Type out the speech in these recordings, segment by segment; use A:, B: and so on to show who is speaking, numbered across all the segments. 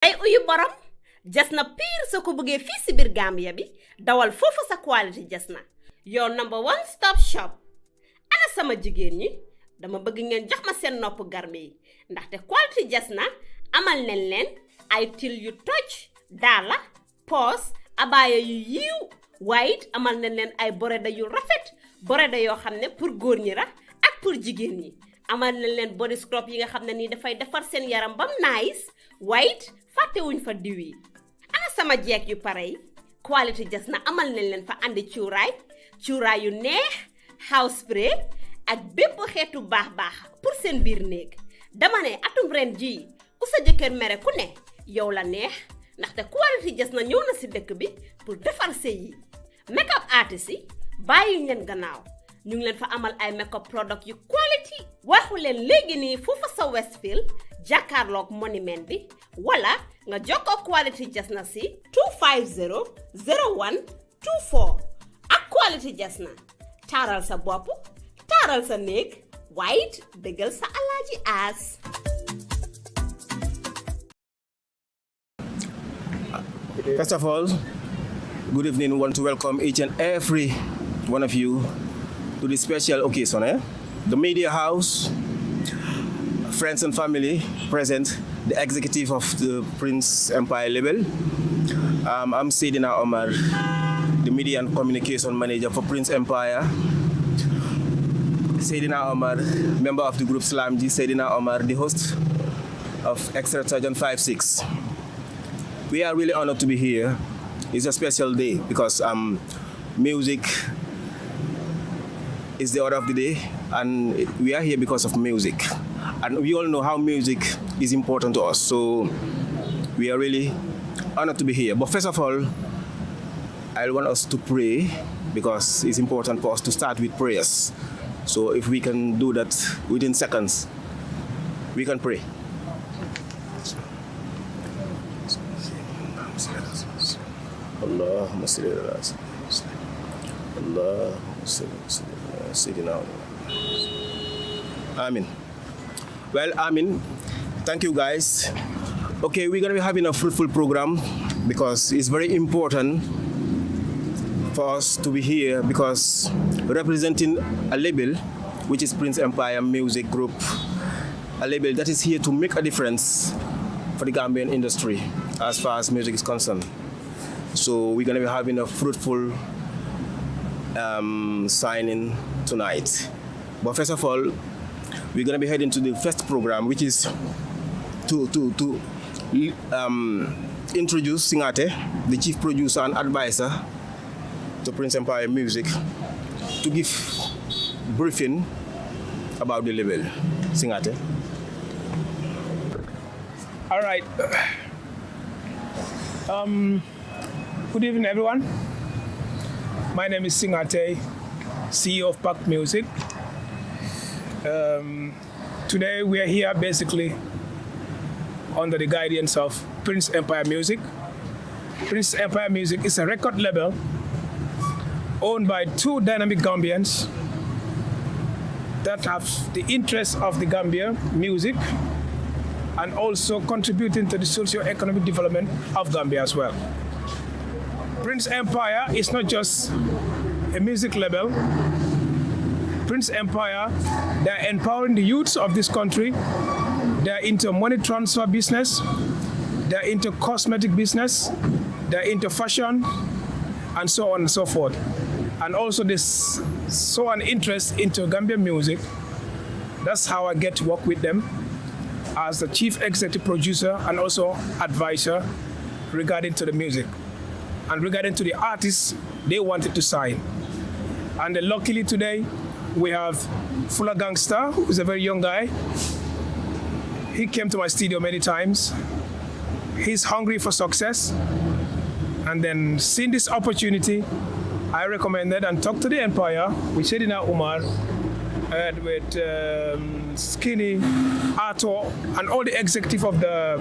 A: ay uyu borom jasna pire soo ko bëggee fii si biir Gambia bi dawal foofu sa quality jasna your number one stop shop ana sama jigéen ñi dama bëgg ngeen jox ma seen nopp garme yi ndaxte quality jasna amal nañ leen ay til yu toj daala poos abaaya yu yiiw waaye it amal nañ leen ay boreda yu rafet boreda yoo xam ne pour góor ñi la ak pour jigéen ñi amal nañ leen body scrub yi nga xam ne nii dafay defar seen yaram bam nice waaye it fàttewuñ fa diw yi ana sama jeeg yu pare yi quality jasna amal nañ leen fa andi cuuraay yu neex house spray ak bépp xeetu baax pour seen biir néeg dama ne atum ren jii ku sa jëkkër mere ku ne yow la neex ndaxte quality jasna ñëw na si dëkk bi pour defar sëy yi makeup artist yi bàyyi leen gannaaw ñu ngi leen fa amal ay makeup product yu quality waxu leen léegi nii foofa sa Westfield jàkkaarloog monument bi wala nga jokkoo quality jasna si 250 01 24 ak quality jasna taaral sa bopp taaral sa néeg waaye dëggal sa alaaji aas.
B: First of all, good evening. I want to welcome each and every one of you to this special occasion. The media house, friends and family present, the executive of the Prince Empire label. I'm Sayyidina Omar, the media and communication manager for Prince Empire. Sayyidina Omar, member of the group Slamji. Sayyidina Omar, the host of Extra Sergeant 56. We are really honored to be here. It's a special day because music is the order of the day, and we are here because of music. And we all know how music is important to us, so we are really honored to be here. But first of all, I want us to pray because it's important for us to start with prayers. So if we can do that within seconds, we can pray. Allahumma salli ala Sayyidina. Amen. Well, Amen. Thank you, guys. Okay, we're going to be having a fruitful program because it's very important for us to be here because representing a label which is Prince Empire Music Group, a label that is here to make a difference for the Gambian industry as far as music is concerned. So we're going to be having a fruitful signing tonight. But first of all, we're going to be heading to the first program, which is to introduce Singate, the chief producer and advisor to Prince Empire Music, to give briefing about the label. Singate.
C: All right. Good evening, everyone. My name is Singate, CEO of Pact Music. Today we are here basically under the guidance of Prince Empire Music. Prince Empire Music is a record label owned by two dynamic Gambians that have the interest of the Gambia music and also contributing to the socio-economic development of Gambia as well. Prince Empire is not just a music label. Prince Empire, they're empowering the youths of this country. They're into money transfer business. They're into cosmetic business. They're into fashion, and so on and so forth. And also this so an interest into Gambian music. That's how I get to work with them as the chief executive producer and also advisor regarding to the music and regarding to the artists they wanted to sign. And luckily today we have Fula Gangster, who's a very young guy. He came to my studio many times. He's hungry for success. And then seeing this opportunity, I recommended and talked to the Empire with Sayyidina Umar and with Skinny, Arto, and all the executive of the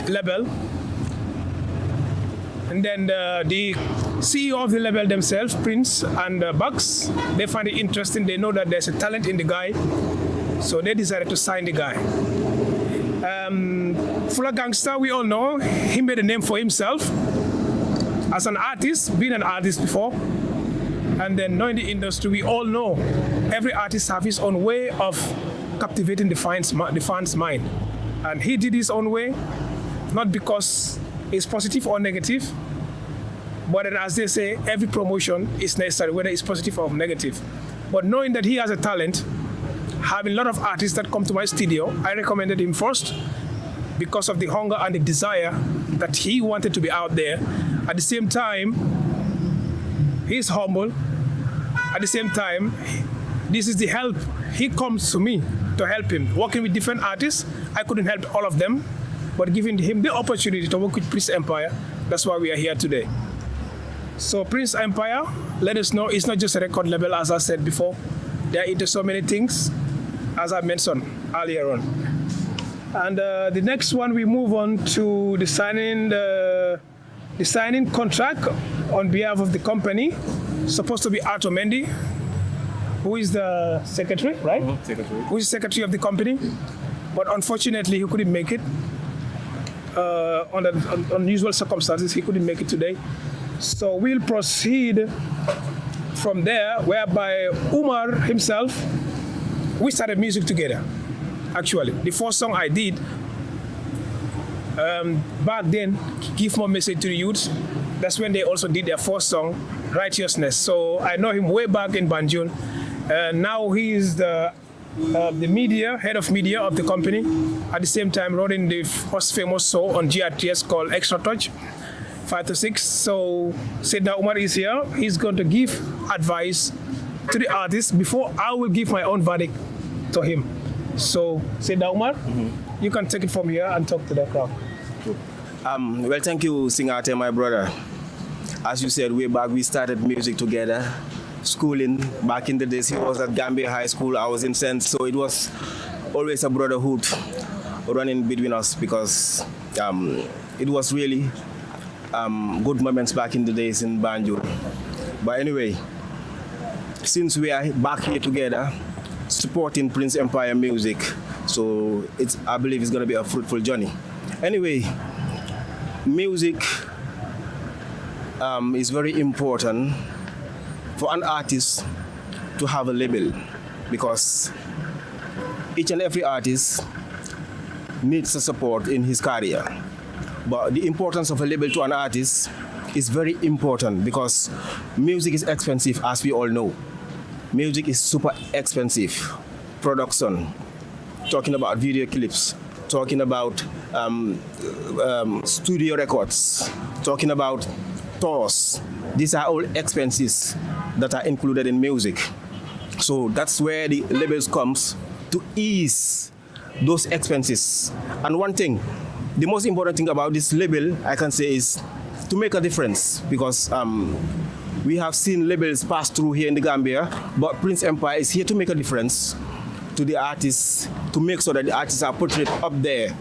C: label. And then the CEO of the label themselves, Prince and Bucks, they find it interesting. They know that there's a talent in the guy, so they decided to sign the guy. Fula Gangster, we all know, he made a name for himself as an artist, being an artist before. And then knowing the industry, we all know every artist has his own way of captivating the fans' mind. And he did his own way, not because it's positive or negative, but as they say, every promotion is necessary, whether it's positive or negative. But knowing that he has a talent, having a lot of artists that come to my studio, I recommended him first because of the hunger and the desire that he wanted to be out there. At the same time, he's humble. At the same time, this is the help. He comes to me to help him. Working with different artists, I couldn't help all of them, but giving him the opportunity to work with Prince Empire, that's why we are here today. So Prince Empire, let us know, it's not just a record label, as I said before. They're into so many things, as I mentioned earlier on. And the next one, we move on to the signing contract on behalf of the company. Supposed to be Arthur Mendy, who is the secretary, right?
B: Secretary.
C: Who is secretary of the company. But unfortunately, he couldn't make it. Under unusual circumstances, he couldn't make it today. So we'll proceed from there, whereby Umar himself, we started music together, actually. The first song I did, back then, Give More Message to the Youth, that's when they also did their first song, Righteousness. So I know him way back in Banjul. Now he is the head of media of the company. At the same time, running the first famous show on GRTS called Extra Touch, 5 to 6. So Sayyidina Umar is here. He's going to give advice to the artist before I will give my own verdict to him. So Sayyidina Umar, you can take it from here and talk to the crowd.
B: Well, thank you, Singate, my brother. As you said, way back, we started music together, schooling. Back in the days, he was at Gambia High School, I was in Sense, so it was always a brotherhood running between us because it was really good moments back in the days in Banjul. But anyway, since we are back here together, supporting Prince Empire music, so I believe it's going to be a fruitful journey. Anyway, music is very important for an artist to have a label because each and every artist needs the support in his career. But the importance of a label to an artist is very important because music is expensive, as we all know. Music is super expensive. Production, talking about video clips, talking about studio records, talking about tours. These are all expenses that are included in music. So that's where the labels comes to ease those expenses. And one thing, the most important thing about this label, I can say, is to make a difference because we have seen labels pass through here in the Gambia, but Prince Empire is here to make a difference to the artists, to make sure that the artists are portrayed up there,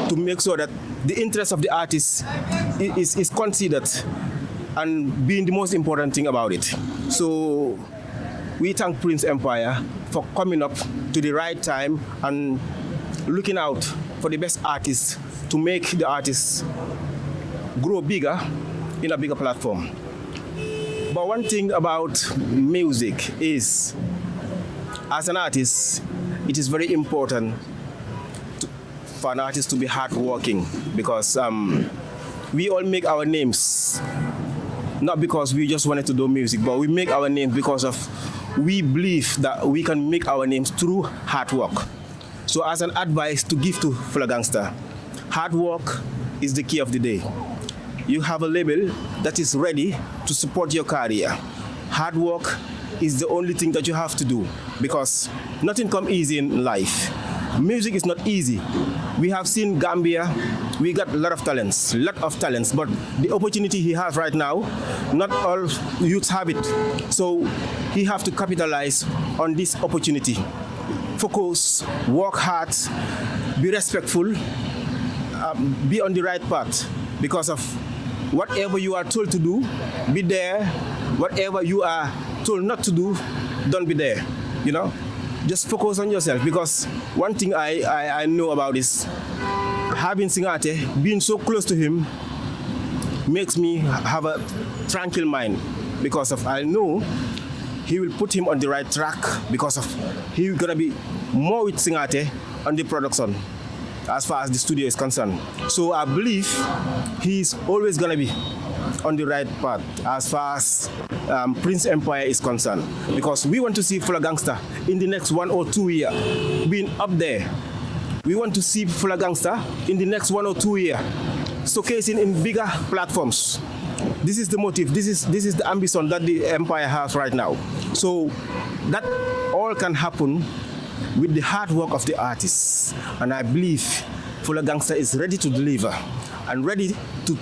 B: to make sure that the interest of the artist is considered and being the most important thing about it. So we thank Prince Empire for coming up to the right time and looking out for the best artists to make the artists grow bigger in a bigger platform. But one thing about music is, as an artist, it is very important for an artist to be hardworking because we all make our names, not because we just wanted to do music, but we make our names because we believe that we can make our names through hard work. So as an advice to give to Fula Gangster, hard work is the key of the day. You have a label that is ready to support your career. Hard work is the only thing that you have to do because nothing comes easy in life. Music is not easy. We have seen Gambia, we got a lot of talents, but the opportunity he has right now, not all youths have it. So he have to capitalize on this opportunity. Focus, work hard, be respectful, be on the right path because of whatever you are told to do, be there. Whatever you are told not to do, don't be there, you know? Just focus on yourself because one thing I know about is having Singate, being so close to him, makes me have a tranquil mind because of I know he will put him on the right track because of he's gonna be more with Singate on the production as far as the studio is concerned. So I believe he's always gonna be on the right path as far as Prince Empire is concerned, because we want to see Fula Gangster in the next 1 or 2 years being up there. We want to see Fula Gangster in the next 1 or 2 years showcasing in bigger platforms. This is the motive, this is the ambition that the Empire has right now. So that all can happen with the hard work of the artists, and I believe Fula Gangster is ready to deliver and ready to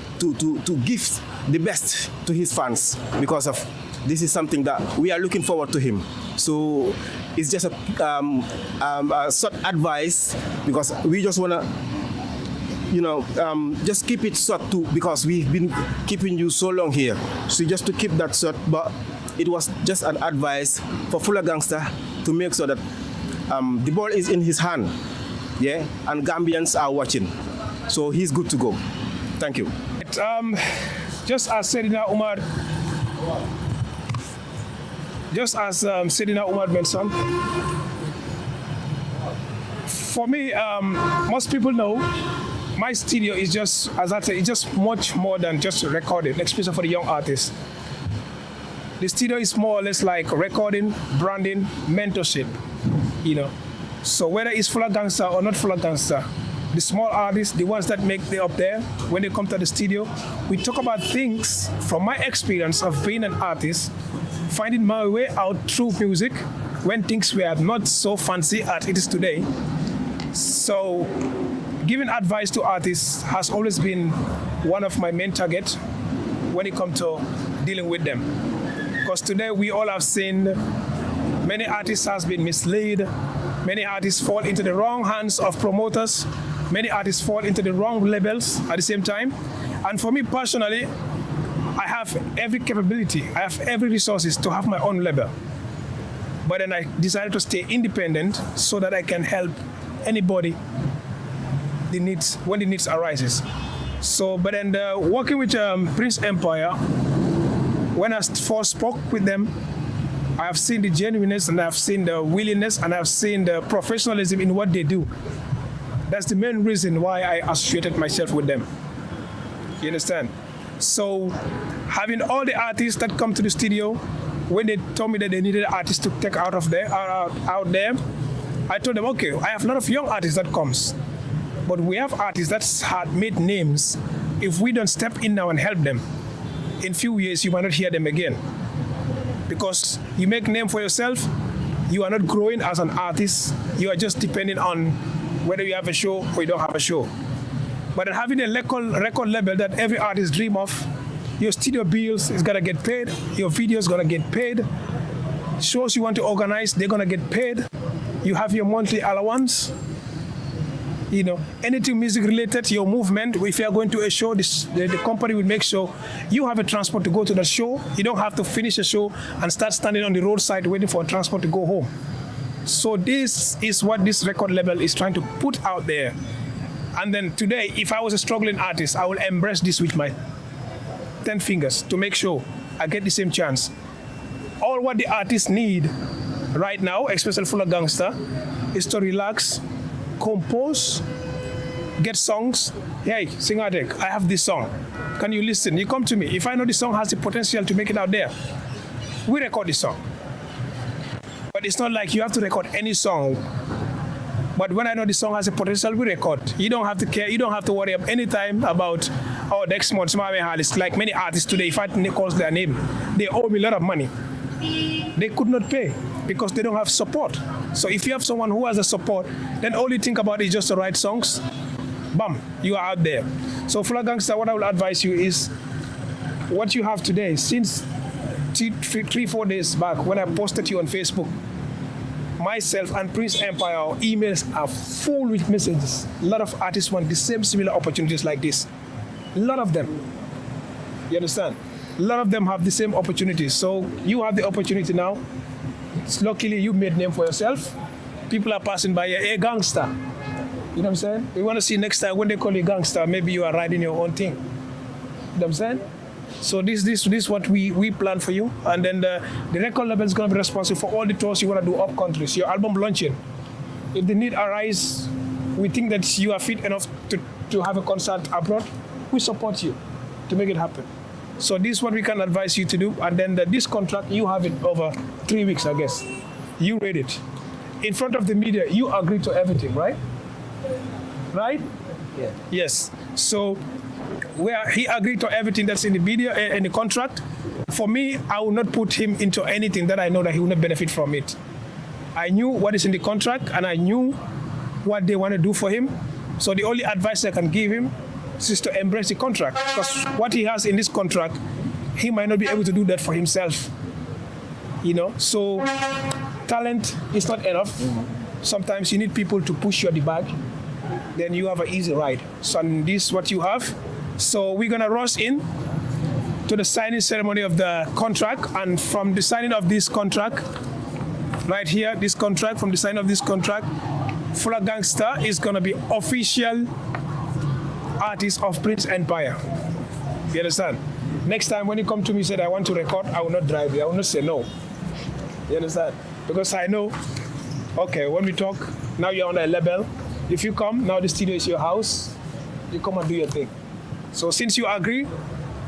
B: give the best to his fans, because of this is something that we are looking forward to him. So it's just a short advice, because we just want to just keep it short too, because we've been keeping you so long here. So just to keep that short, but it was just an advice for Fula Gangster to make sure that the ball is in his hand, yeah, and Gambians are watching. So he's good to go. Thank you.
C: Just as Sedina Umar mentioned, for me, most people know my studio is just, as I said, it's just much more than just recording, especially for the young artists. The studio is more or less like recording, branding, mentorship, So whether it's Fula Gangster or not Fula Gangster, the small artists, the ones that make it up there, when they come to the studio, we talk about things from my experience of being an artist, finding my way out through music when things were not so fancy as it is today. So giving advice to artists has always been one of my main targets when it comes to dealing with them. Because today we all have seen many artists has been misled, many artists fall into the wrong hands of promoters, many artists fall into the wrong labels at the same time. And for me personally, I have every capability, I have every resources to have my own label. But then I decided to stay independent so that I can help anybody when the needs arises. So, but then working with Prince Empire, when I first spoke with them, I have seen the genuineness, and I have seen the willingness, and I have seen the professionalism in what they do. That's the main reason why I associated myself with them. You understand? So having all the artists that come to the studio, when they told me that they needed artists to take out there, I told them, okay, I have a lot of young artists that comes, but we have artists that had made names. If we don't step in now and help them, in few years you might not hear them again. Because you make name for yourself, you are not growing as an artist, you are just depending on whether you have a show or you don't have a show. But having a record label that every artist dream of, your studio bills is gonna get paid, your video is gonna get paid, shows you want to organize, they're gonna get paid, you have your monthly allowance, anything music related, your movement, if you are going to a show, the company will make sure you have a transport to go to the show. You don't have to finish a show and start standing on the roadside waiting for a transport to go home. So this is what this record label is trying to put out there. And then today, if I was a struggling artist, I will embrace this with my 10 fingers to make sure I get the same chance. All what the artists need right now, especially Fula Gangster, is to relax, compose, get songs. Hey, Singadek, I have this song. Can you listen? You come to me. If I know the song has the potential to make it out there, we record the song. But it's not like you have to record any song. But when I know the song has a potential, we record. You don't have to care. You don't have to worry any time about, next month, it's like many artists today, if I call their name, they owe me a lot of money. They could not pay because they don't have support. So if you have someone who has a support, then all you think about is just to write songs. Bam, you are out there. So Fula Gangster, what I will advise you is what you have today. Since 3-4 days back when I posted you on Facebook, myself and Prince Empire, our emails are full with messages. A lot of artists want the same similar opportunities like this. A lot of them. You understand? A lot of them have the same opportunities. So you have the opportunity now. Luckily, you made name for yourself. People are passing by, hey, gangster. You know what I'm saying? We want to see next time when they call you gangster, maybe you are riding your own thing. You know what I'm saying? So this what we plan for you. And then the record label is going to be responsible for all the tours you want to do up countries. Your album launching. If the need arise, we think that you are fit enough to have a concert abroad, we support you to make it happen. So this is what we can advise you to do. And then this contract, you have it over 3 weeks, I guess. You read it. In front of the media, you agree to everything, right? Right?
D: Yeah.
C: Yes. So he agreed to everything that's in the media and the contract. For me, I will not put him into anything that I know that he will not benefit from it. I knew what is in the contract and I knew what they want to do for him. So the only advice I can give him is to embrace the contract, because what he has in this contract, he might not be able to do that for himself. You know, so talent is not enough. Sometimes you need people to push you at the back. Then you have an easy ride. So this is what you have. So we're gonna rush in to the signing ceremony of the contract, and from the signing of this contract, right here, this contract, from the signing of this contract, Fula Gangster is gonna be official artist of Prince Empire. You understand? Next time when you come to me and say I want to record, I will not drive you. I will not say no. You understand? Because I know, okay, when we talk, now you're on a label. If you come, now the studio is your house, you come and do your thing. So since you agree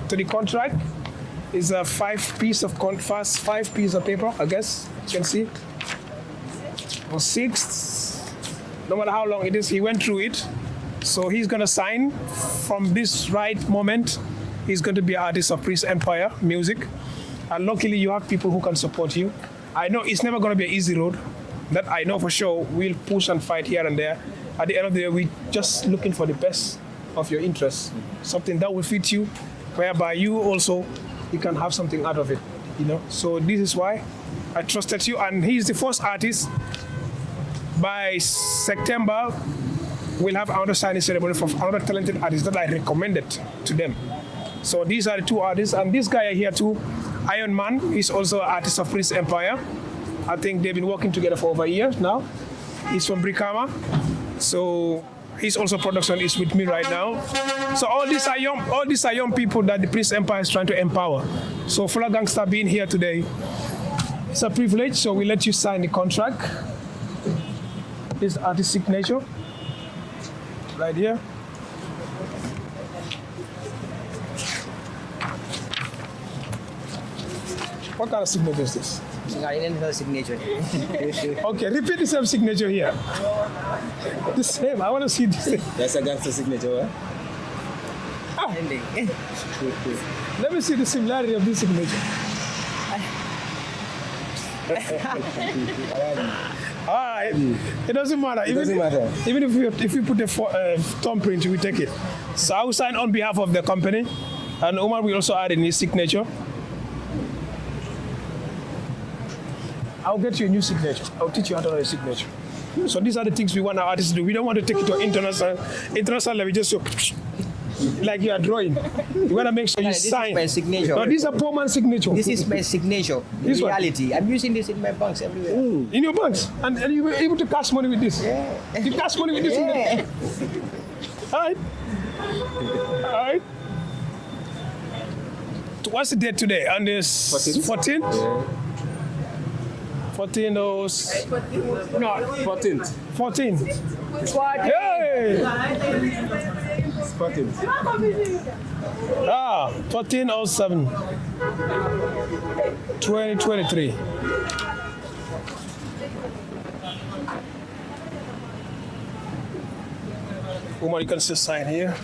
C: to the contract, it's a 5 piece of paper, I guess, you can see. Or 6, no matter how long it is, he went through it. So he's gonna sign from this right moment. He's going to be an artist of Prince Empire Music. And luckily you have people who can support you. I know it's never gonna be an easy road. That I know for sure. We'll push and fight here and there. At the end of the day, we're just looking for the best of your interests. Something that will fit you, whereby you also, you can have something out of it, you know? So this is why I trusted you, and he's the first artist. By September, we'll have another signing ceremony from another talented artist that I recommended to them. So these are the 2 artists, and this guy here too, Iron Man, is also an artist of Prince Empire. I think they've been working together for over a year now. He's from Brikama. So his also production is with me right now. So all these are young people that the Prince Empire is trying to empower. So Fula Gangster being here today, it's a privilege. So we let you sign the contract. This artist signature right here. What kind of signature is this?
D: Signature.
C: Okay, repeat the same signature here. The same, I want to see the same.
D: That's a gangster signature,
C: Ah. Let me see the similarity of this signature. It doesn't matter. Even if you put a thumbprint, we take it. So I will sign on behalf of the company, and Omar will also add in his signature. I'll get you a new signature. I'll teach you how to write a signature. So these are the things we want our artists to do. We don't want to take it to international level, just so, like you are drawing. You want to make sure you sign.
D: This is my signature.
C: No, this is a poor man's signature.
D: This is my signature.
C: This
D: reality. I'm using this in my banks everywhere.
C: In your banks? And you were able to cash money with this?
D: Yeah.
C: You cash money with this?
D: Yeah.
C: All right. All right. What's the date today? And it's 14? Yeah. 14 or... No,
B: 14th.
C: 14th. Hey!
B: 14th.
C: 14/07, 2023. Umar, you can still sign here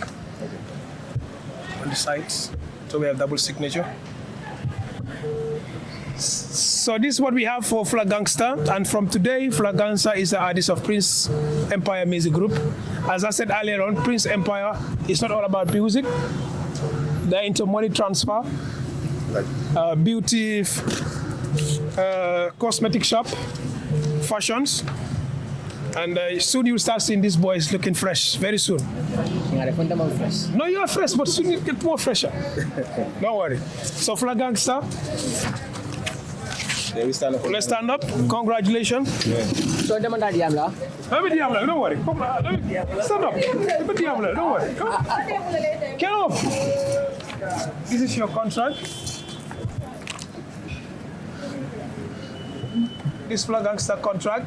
C: on the sides. So we have double signature. So this is what we have for Fula Gangster, and from today, Fula Gangster is the artist of Prince Empire Music Group. As I said earlier on, Prince Empire is not all about music. They're into money transfer, beauty, cosmetic shop, fashions, and soon you'll start seeing these boys looking fresh, very soon. No, you are fresh, but soon you get more fresher. Don't worry. So Fula Gangster,
B: Let's stand up.
C: Let's stand up. Congratulations.
B: Yeah.
D: So the man that diam la.
C: Let me diam, don't worry. Come on, stand up. Let me diam, don't worry. Come. Get off. This is your contract. This Fula Gangster contract.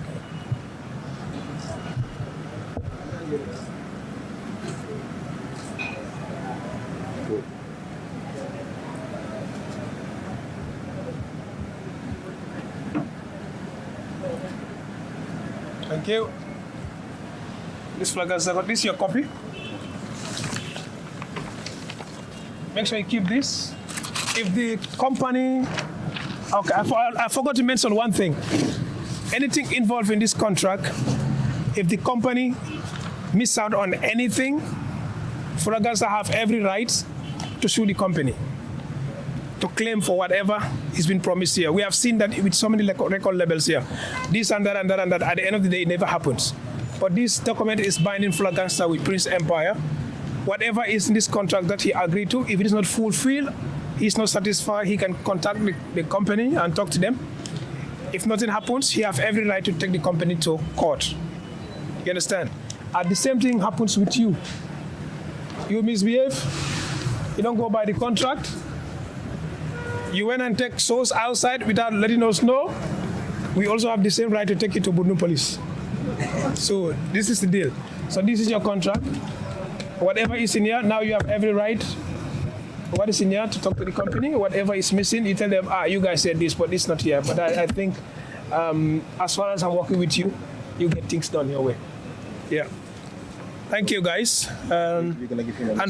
C: Thank you. This Fula Gangster, this is your copy. Make sure you keep this. If the company, okay, I forgot to mention one thing. Anything involved in this contract, if the company miss out on anything, Fula Gangster have every right to sue the company, to claim for whatever has been promised here. We have seen that with so many record labels here. This and that and that and that. At the end of the day, it never happens. But this document is binding Fula Gangster with Prince Empire. Whatever is in this contract that he agreed to, if it is not fulfilled, he's not satisfied, he can contact the company and talk to them. If nothing happens, he has every right to take the company to court. You understand? And the same thing happens with you. You misbehave, you don't go by the contract, you went and take shows outside without letting us know, we also have the same right to take you to Budnu Police. So this is the deal. So this is your contract. Whatever is in here, now you have every right. What is in here to talk to the company? Whatever is missing, you tell them, you guys said this, but it's not here. But I think as far as I'm working with you, you get things done your way. Yeah. Thank you, guys. And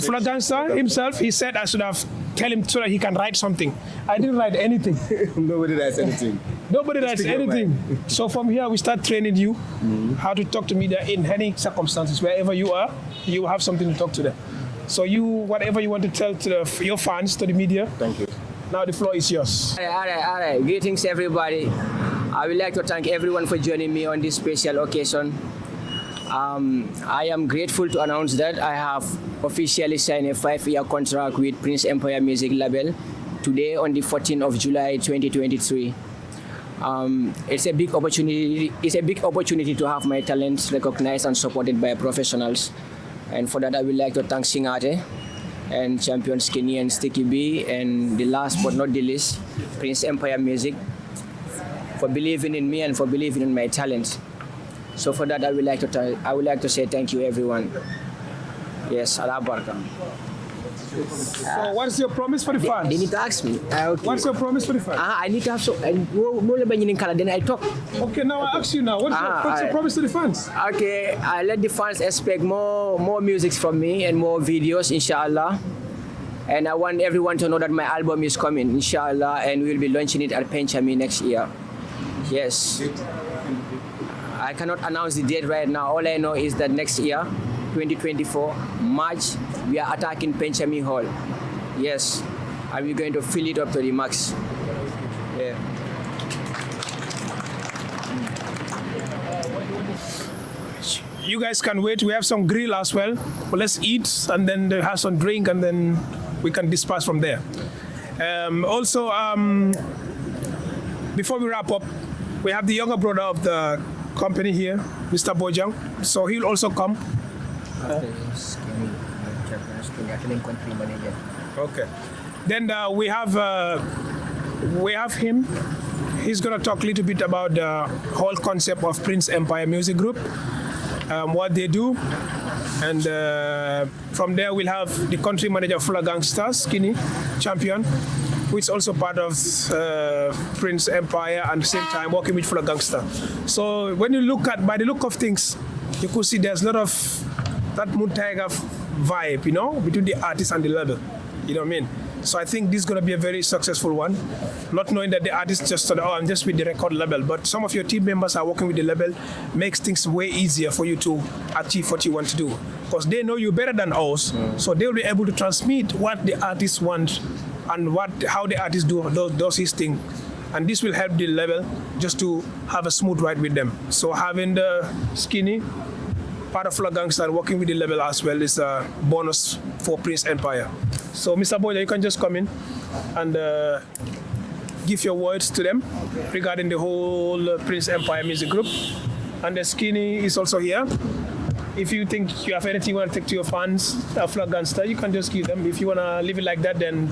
C: Fula Gangster himself, he said I should have tell him so that he can write something. I didn't write anything.
B: Nobody writes anything.
C: Nobody writes anything. So from here, we start training you how to talk to media in any circumstances. Wherever you are, you have something to talk to them. So you, whatever you want to tell to your fans, to the media.
B: Thank you.
C: Now the floor is yours.
D: All right. Greetings, everybody. I would like to thank everyone for joining me on this special occasion. I am grateful to announce that I have officially signed a 5-year contract with Prince Empire Music Label today on the 14th of July 2023. It's a big opportunity. It's a big opportunity to have my talents recognized and supported by professionals. And for that, I would like to thank Singate and Champion Skinny and Sticky B, and the last but not the least, Prince Empire Music, for believing in me and for believing in my talent. So for that, I would like to say thank you, everyone. Yes, Allah Barka.
C: So what's your promise for the fans?
D: They need to ask me. Okay.
C: What's your promise for the fans?
D: I need to have so. Then I talk.
C: Okay, now I ask you now. What's your promise to the fans?
D: Okay, I let the fans expect more music from me and more videos, inshallah. And I want everyone to know that my album is coming, inshallah, and we'll be launching it at Penchami next year. Yes. I cannot announce the date right now. All I know is that next year, 2024, March, we are attacking Penchami Hall. Yes. And we're going to fill it up to the max. Yeah.
C: You guys can wait. We have some grill as well. But let's eat and then have some drink and then we can disperse from there. Before we wrap up, we have the younger brother of the company here, Mr. Bojang. So he'll also come. Okay. Then we have him. He's going to talk a little bit about the whole concept of Prince Empire Music Group, what they do. And from there, we'll have the country manager of Fula Gangster, Skinny, Champion, who is also part of Prince Empire and at the same time working with Fula Gangster. So when you look at, by the look of things, you could see there's a lot of that Moon Tiger vibe, you know, between the artist and the label. You know what I mean? So I think this is going to be a very successful one. Not knowing that the artist just thought, I'm just with the record label. But some of your team members are working with the label, makes things way easier for you to achieve what you want to do. Because they know you better than us, so they'll be able to transmit what the artist wants and how the artist does his thing. And this will help the label just to have a smooth ride with them. So having the Skinny, part of Fula Gangster, and working with the label as well is a bonus for Prince Empire. So Mr. Boya, you can just come in and give your words to them regarding the whole Prince Empire Music Group. And the skinny is also here. If you think you have anything you want to take to your fans, Fula Gangster, you can just give them. If you want to leave it like that, then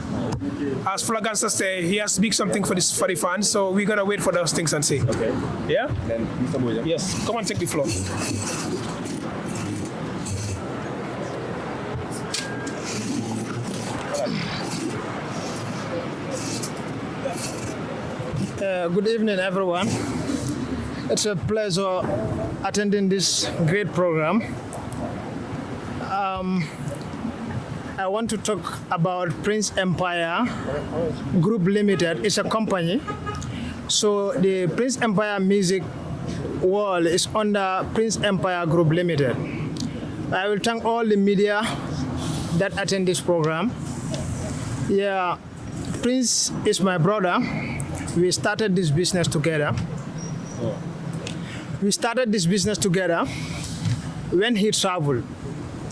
C: as Fula Gangster say, he has to speak something for the fans, so we're going to wait for those things and see.
B: Okay.
C: Yeah?
B: Then, Mr. Boja.
C: Yes, come and take the floor.
E: Good evening, everyone. It's a pleasure attending this great program. I want to talk about Prince Empire Group Limited. It's a company. So the Prince Empire Music World is under Prince Empire Group Limited. I will thank all the media that attend this program. Yeah, Prince is my brother. We started this business together. We started this business together when he traveled.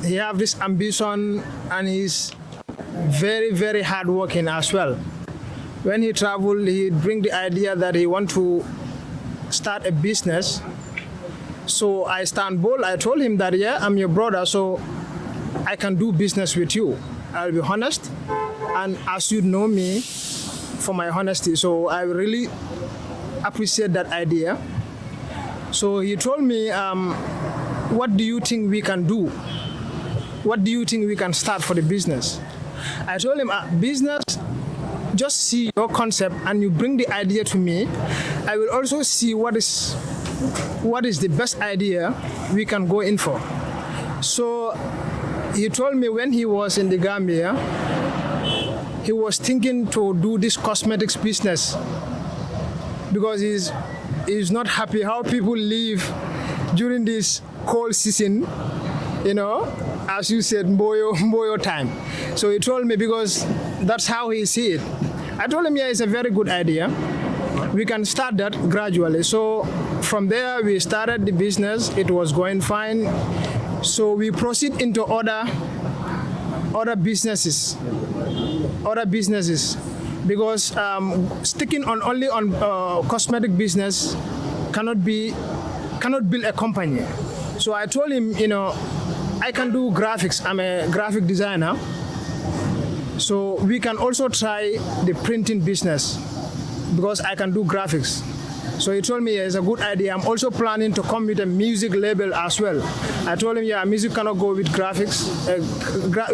E: He have this ambition and he's very, very hardworking as well. When he traveled, he bring the idea that he want to start a business. So I stand bold. I told him that, yeah, I'm your brother, so I can do business with you. I'll be honest. And as you know me, for my honesty, so I really appreciate that idea. So he told me, what do you think we can do? What do you think we can start for the business? I told him, business, just see your concept and you bring the idea to me. I will also see what is the best idea we can go in for. So he told me when he was in the Gambia, he was thinking to do this cosmetics business because he's not happy how people live during this cold season, you know, as you said, Mboyo time. So he told me because that's how he see it. I told him, yeah, it's a very good idea. We can start that gradually. So from there, we started the business. It was going fine. So we proceed into other businesses because sticking only on cosmetic business cannot build a company. So I told him, you know, I can do graphics. I'm a graphic designer. So we can also try the printing business because I can do graphics. So he told me, yeah, it's a good idea. I'm also planning to come with a music label as well. I told him, yeah, music cannot go with graphics.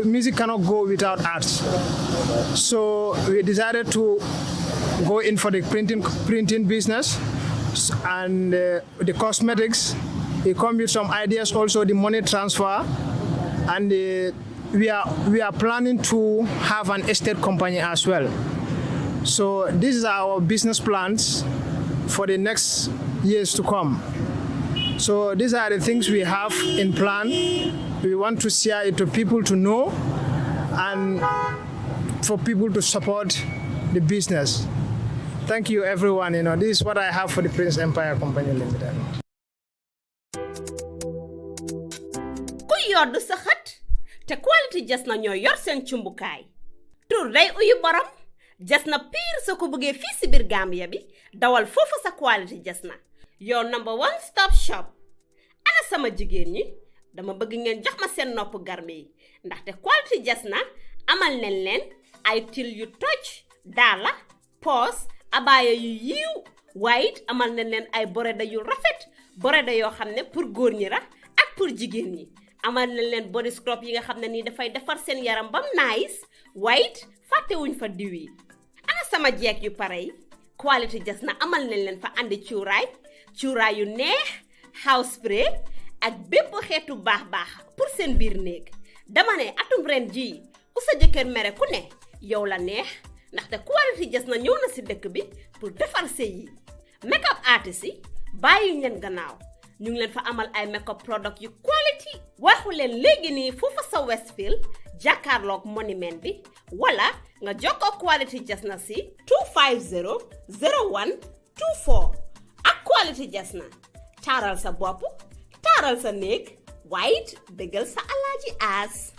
E: Music cannot go without arts. So we decided to go in for the printing business and the cosmetics. He come with some ideas, also the money transfer, and we are planning to have an estate company as well. So this is our business plans for the next years to come. So these are the things we have in plan. We want to share it to people to know and for people to support the business. Thank you, everyone. You know, this is what I have for the Prince Empire Company Limited.
A: Ku yoddu sa xat te quality jas na ñoo yor seen cumbukaay. Tur day uyu borom. Jas na pire soo ko bëggee fii si biir Gambia bi dawal foofu sa quality jas na your number one stop shop. Ana sama jigéen ñi dama bëgg ngeen jox ma seen nopp garmi yi ndaxte quality jas na amal nañ leen ay til yu toj daala poos abaaya yu yiiw waaye it amal nañ leen ay boreda yu rafet boreda yoo xam ne pour góor ñi la ak pour jigéen ñi amal nañ leen body scrub yi nga xam ne nii dafay defar seen yaram bam nice waaye it fàttewuñ fa diw yi. Ana sama jeeg yu pare yi quality jas na amal nañ leen fa andi cuuraay yu neex house spray ak bépp xeetu baax pour seen biir néeg dama ne atum ren jii ku sa jëkkër mere ku ne yow la neex ndaxte quality jas na ñëw na si dëkk bi pour defar sëy yi make-up artist yi bàyyi leen gannaaw ñu ngi leen fa amal ay make-up product yu quality waxu leen léegi nii foofa sa Westfield jàkkaarloog monument bi wala nga jokkoo quality jas na si 250 0124 ak quality jas na taaral sa bopp taaral sa néeg waaye it bégal sa alaaji aas